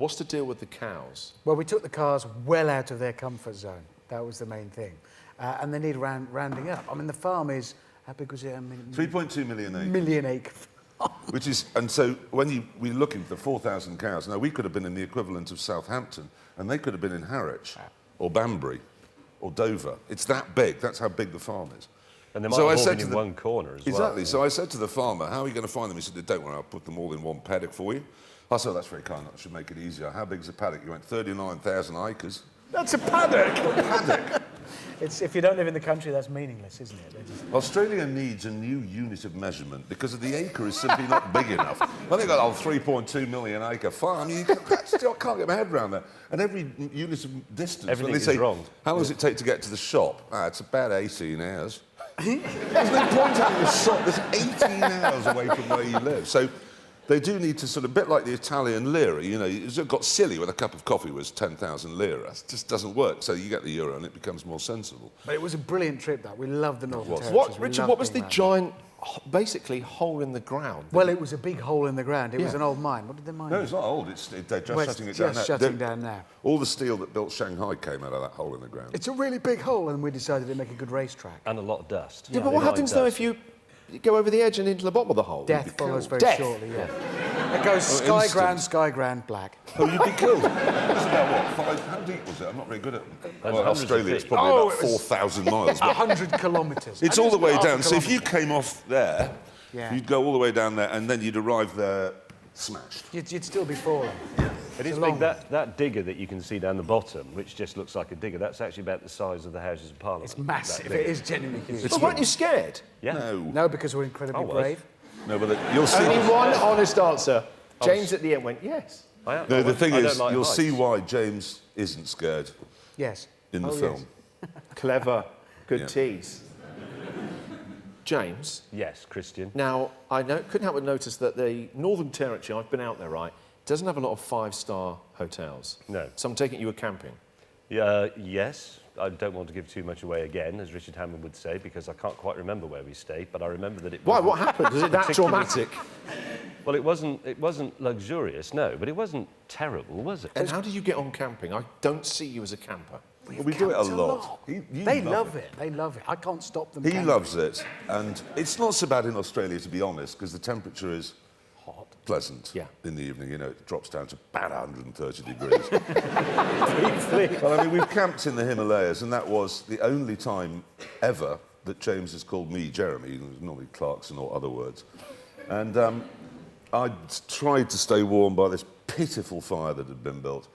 What's the deal with the cows? Well, we took the cars well out of their comfort zone. That was the main thing. And they need rounding up. I mean, the farm is, how big was it? 3.2 million acres. Million acre. Which is, and so when we look into the 4,000 cows, now we could have been in the equivalent of Southampton, and they could have been in Harwich, or Banbury, or Dover. It's that big. That's how big the farm is. And they might have all been in one corner as well. Exactly. So I said to the farmer, how are you going to find them? He said, don't worry, I'll put them all in one paddock for you. I said, that's very kind. That should make it easier. How big's a paddock? You went 39,000 acres. That's a paddock! Paddock. If you don't live in the country, that's meaningless, isn't it? Australia needs a new unit of measurement because the acre is simply not big enough. When they got a 3.2 million acre farm, I can't get my head around that. And every unit of distance, everything is wrong. How long does it take to get to the shop? It's about 18 hours. There's no point having a shop that's 18 hours away from where you live. So they do need to sort of, a bit like the Italian lira, you know, it got silly when a cup of coffee was 10,000 lira. It just doesn't work. So you get the euro and it becomes more sensible. But it was a brilliant trip, that. We loved the Northern Territories. What, Richard, what was the giant, basically, hole in the ground? Well, it was a big hole in the ground. It was an old mine. What did the mine do? No, it's not old. They're just shutting it down now. Shutting down now. All the steel that built Shanghai came out of that hole in the ground. It's a really big hole, and we decided to make a good racetrack. And a lot of dust. Yeah, but what happens, though, if you go over the edge and into the bottom of the hole? Death follows very Death. shortly, yeah. It goes sky grand, black. Oh, you'd be killed. It was about, what, how deep was it? I'm not very good at That's well, hundreds of Australia, it's feet. probably about 4,000 miles. 100 kilometres. It's all the way down. So if you came off there, Yeah. you'd go all the way down there, and then you'd arrive there smashed. You'd still be falling. It is big. That digger that you can see down the bottom, which just looks like a digger, that's actually about the size of the Houses of Parliament. It's massive. It is genuinely huge. But weren't you scared? Yeah. No, because we're incredibly brave. No, but you'll see. Only one honest answer. James at the end went, yes. No, the thing is, like you'll heights. see why James isn't scared Yes. in the film. Yes. Clever. Good Yeah. tease. James, Yes, Christian. now, couldn't help but notice that the Northern Territory, I've been out there, right, doesn't have a lot of five-star hotels. No. So I'm taking you were camping. Yes. I don't want to give too much away again, as Richard Hammond would say, because I can't quite remember where we stayed, but I remember that it Why? wasn't What happened? Was it that particularly- traumatic? Well, it wasn't luxurious, no, but it wasn't terrible, was it? And how do you get on camping? I don't see you as a camper. Well, we do it a camped a lot. lot. You They love love it. They love it. I can't stop them. He camping. loves it, and it's not so bad in Australia, to be honest, because the temperature is hot, pleasant in the evening. You know, it drops down to about 130 degrees. Well, I mean, we've camped in the Himalayas, and that was the only time ever that James has called me Jeremy. It was normally Clarkson or other words. And I tried to stay warm by this pitiful fire that had been built.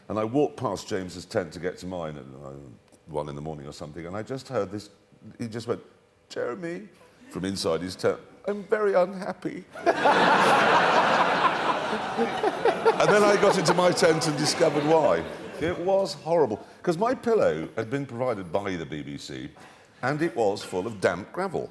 And I walked past James's tent to get to mine at 1 in the morning or something, and I just heard this. He just went, Jeremy, from inside his tent. I'm very unhappy. And then I got into my tent and discovered why. It was horrible. Because my pillow had been provided by the BBC, and it was full of damp gravel.